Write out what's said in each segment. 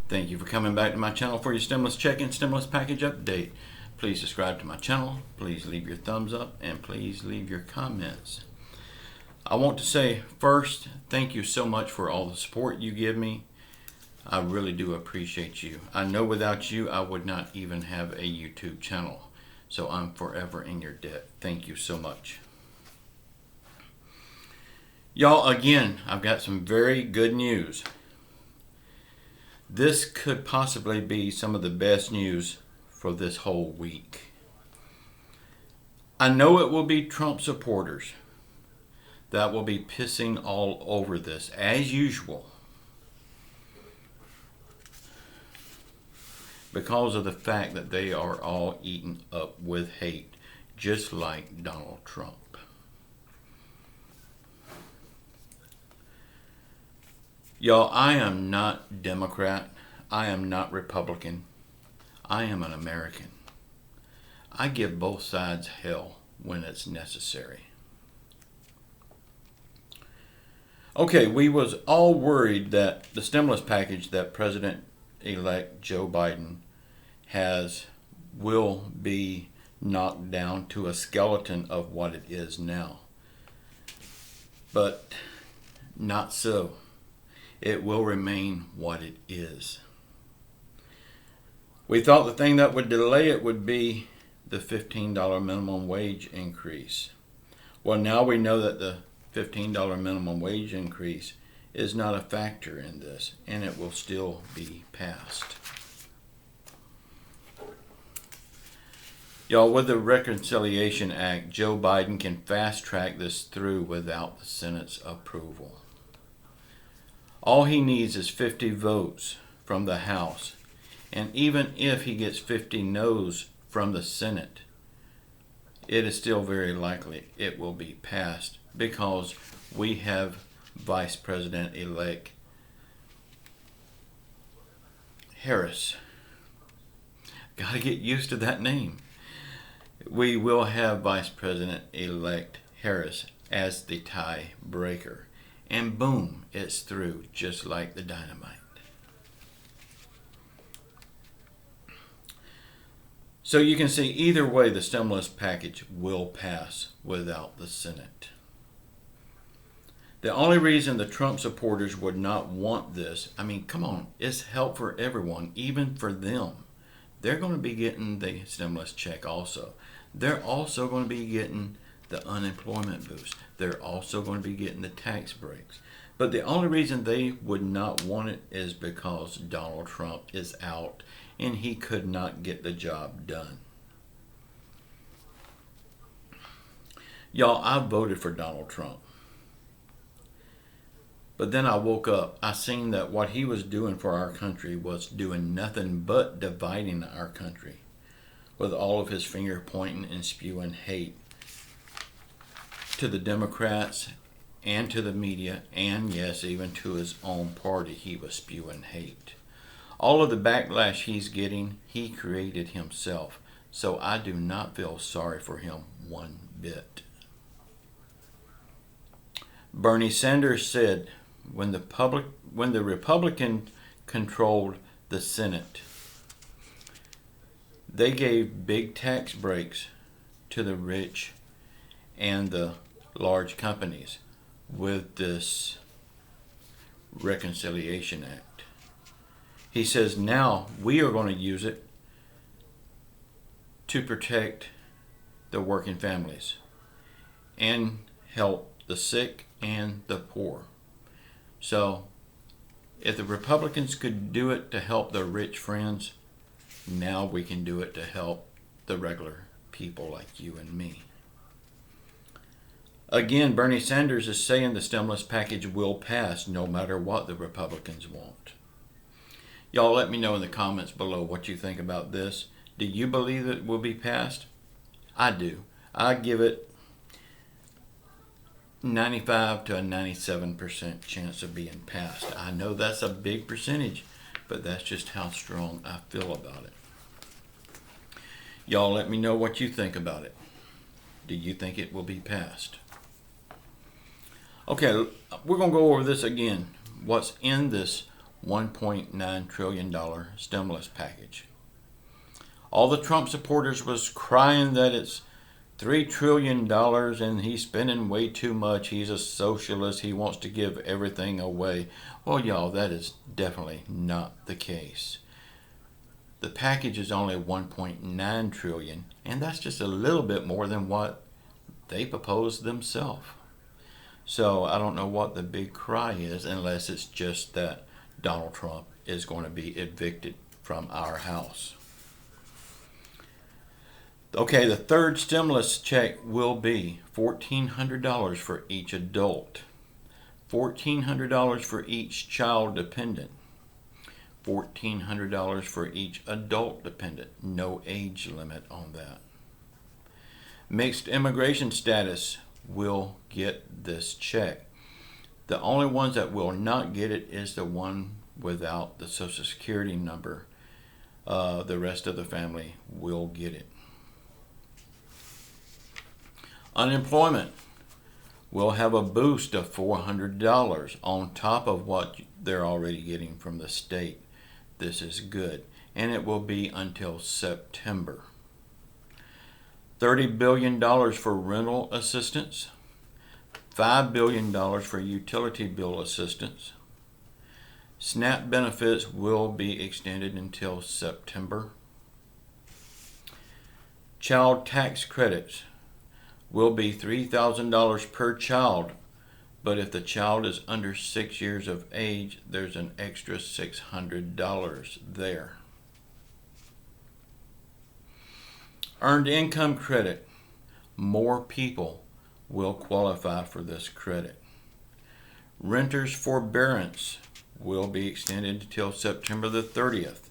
Thank you for coming back to my channel for your stimulus check and stimulus package update. Please subscribe to my channel, please leave your thumbs up, and please leave your comments. I want to say first, thank you so much for all the support you give me. I really do appreciate you. I know without you, I would not even have a YouTube channel. So I'm forever in your debt. Thank you so much. Y'all, again, I've got some very good news. This could possibly be some of the best news for this whole week. I know it will be Trump supporters that will be pissing all over this, as usual, because of the fact that they are all eaten up with hate, just like Donald Trump. Y'all, I am not Democrat. I am not Republican. I am an American. I give both sides hell when it's necessary. Okay, we was all worried that the stimulus package that President-elect Joe Biden has will be knocked down to a skeleton of what it is now. But not so. It will remain what it is. We thought the thing that would delay it would be the $15 minimum wage increase. Well, now we know that the $15 minimum wage increase is not a factor in this, and it will still be passed. Y'all, with the Reconciliation Act, Joe Biden can fast track this through without the Senate's approval. All he needs is 50 votes from the House, and even if he gets 50 noes from the Senate, it is still very likely it will be passed because we have Vice President-elect Harris. Gotta get used to that name. We will have Vice President-elect Harris as the tie breaker. And boom, it's through, just like the dynamite. So you can see either way the stimulus package will pass without the Senate. The only reason the Trump supporters would not want this, I mean, come on, it's help for everyone, even for them. They're going to be getting the stimulus check also. They're also going to be getting the unemployment boost. They're also going to be getting the tax breaks. But the only reason they would not want it is because Donald Trump is out and he could not get the job done. Y'all, I voted for Donald Trump. But then I woke up, I seen that what he was doing for our country was doing nothing but dividing our country with all of his finger pointing and spewing hate to the Democrats and to the media, and yes, even to his own party. He was spewing hate. All of the backlash he's getting, he created himself. So I do not feel sorry for him one bit. Bernie Sanders said when the Republican controlled the Senate, they gave big tax breaks to the rich and the large companies with this Reconciliation Act. He says now we are going to use it to protect the working families and help the sick and the poor. So if the Republicans could do it to help their rich friends, now we can do it to help the regular people like you and me. Again, Bernie Sanders is saying the stimulus package will pass no matter what the Republicans want. Y'all let me know in the comments below what you think about this. Do you believe it will be passed? I do. I give it 95 to a 97% chance of being passed. I know that's a big percentage, but that's just how strong I feel about it. Y'all let me know what you think about it. Do you think it will be passed? Okay, we're going to go over this again. What's in this $1.9 trillion stimulus package. All the Trump supporters was crying that it's $3 trillion and he's spending way too much. He's a socialist. He wants to give everything away. Well, y'all, that is definitely not the case. The package is only $1.9 trillion, and that's just a little bit more than what they proposed themselves. So I don't know what the big cry is, unless it's just that Donald Trump is going to be evicted from our house. Okay, the third stimulus check will be $1,400 for each adult, $1,400 for each child dependent, $1,400 for each adult dependent. No age limit on that. Mixed immigration status will get this check. The only ones that will not get it is the one without the Social Security number. The rest of the family will get it. Unemployment will have a boost of $400 on top of what they're already getting from the state. This is good, and it will be until September. $30 billion for rental assistance, $5 billion for utility bill assistance. SNAP benefits will be extended until September. Child tax credits will be $3,000 per child, but if the child is under 6 years of age, there's an extra $600 there. Earned income credit. More people will qualify for this credit. Renters forbearance will be extended until September the 30th.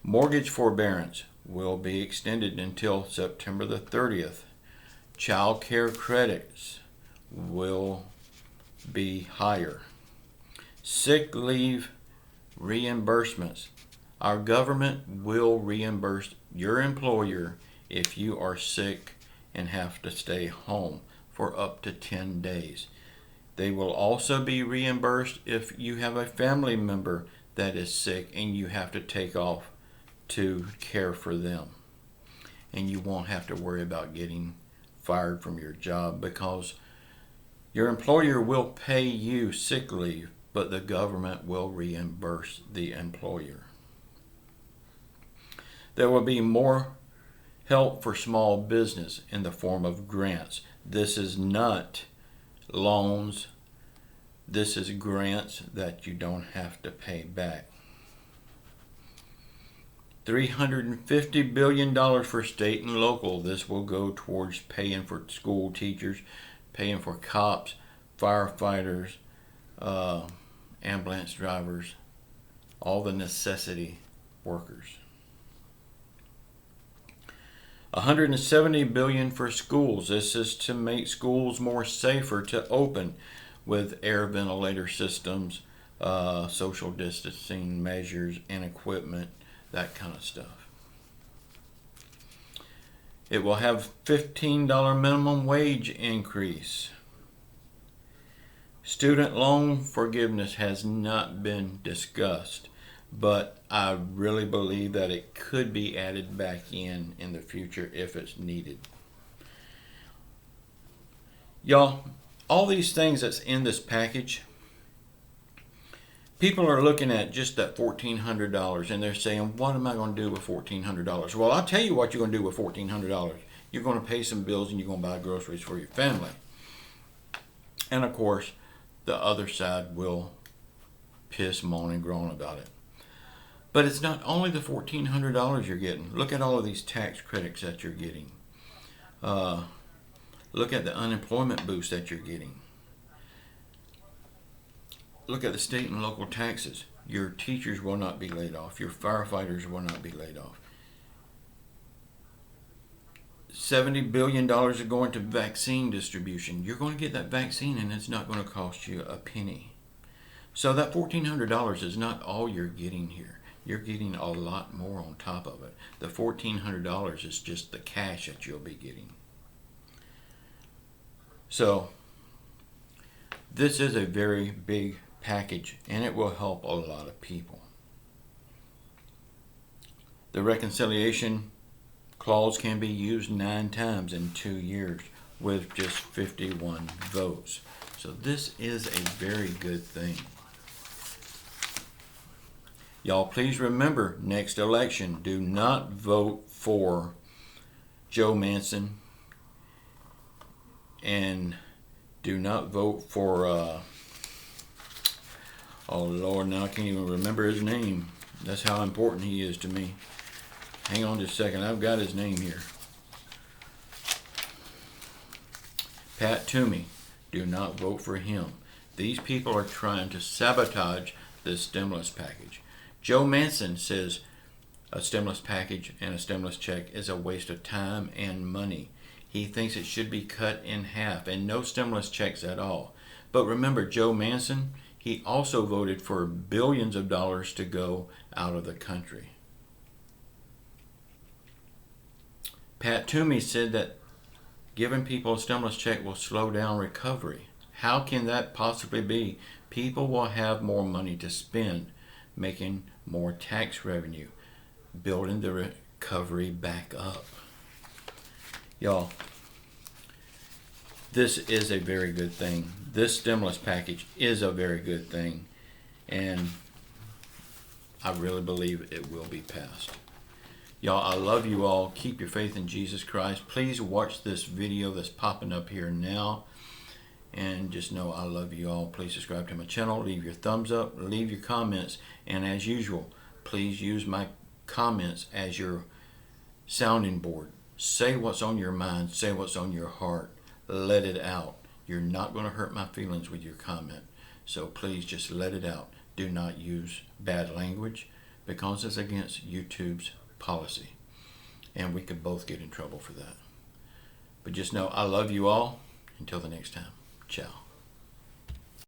Mortgage forbearance will be extended until September the 30th. Child care credits will be higher. Sick leave reimbursements. Our government will reimburse your employer if you are sick and have to stay home for up to 10 days. They will also be reimbursed if you have a family member that is sick and you have to take off to care for them. And you won't have to worry about getting fired from your job, because your employer will pay you sick leave, but the government will reimburse the employer. There will be more help for small business in the form of grants. This is not loans. This is grants that you don't have to pay back. $350 billion for state and local. This will go towards paying for school teachers, paying for cops, firefighters, ambulance drivers, all the necessity workers. $170 billion for schools. This is to make schools more safer to open with air ventilator systems, social distancing measures and equipment, that kind of stuff. It will have $15 minimum wage increase. Student loan forgiveness has not been discussed, but I really believe that it could be added back in the future if it's needed. Y'all, all these things that's in this package, people are looking at just that $1,400 and they're saying, what am I going to do with $1,400? Well, I'll tell you what you're going to do with $1,400. You're going to pay some bills and you're going to buy groceries for your family. And of course, the other side will piss, moan, and groan about it. But it's not only the $1,400 you're getting. Look at all of these tax credits that you're getting. Look at the unemployment boost that you're getting. Look at the state and local taxes. Your teachers will not be laid off. Your firefighters will not be laid off. $70 billion are going to vaccine distribution. You're going to get that vaccine and it's not going to cost you a penny. So that $1,400 is not all you're getting here. You're getting a lot more on top of it. The $1,400 is just the cash that you'll be getting. So this is a very big package, and it will help a lot of people. The reconciliation clause can be used 9 times in 2 years with just 51 votes. So this is a very good thing. Y'all, please remember, next election, do not vote for Joe Manchin, and do not vote for, oh Lord, now I can't even remember his name. That's how important he is to me. Hang on just a second, I've got his name here. Pat Toomey, do not vote for him. These people are trying to sabotage this stimulus package. Joe Manchin says a stimulus package and a stimulus check is a waste of time and money. He thinks it should be cut in half and no stimulus checks at all. But remember, Joe Manchin, he also voted for billions of dollars to go out of the country. Pat Toomey said that giving people a stimulus check will slow down recovery. How can that possibly be? People will have more money to spend, making more tax revenue, building the recovery back up. Y'all, this is a very good thing. This stimulus package is a very good thing, and I really believe it will be passed. Y'all, I love you all. Keep your faith in Jesus Christ. Please watch this video that's popping up here now. And just know I love you all. Please subscribe to my channel. Leave your thumbs up. Leave your comments. And as usual, please use my comments as your sounding board. Say what's on your mind. Say what's on your heart. Let it out. You're not going to hurt my feelings with your comment. So please just let it out. Do not use bad language because it's against YouTube's policy. And we could both get in trouble for that. But just know I love you all. Until the next time. Ciao.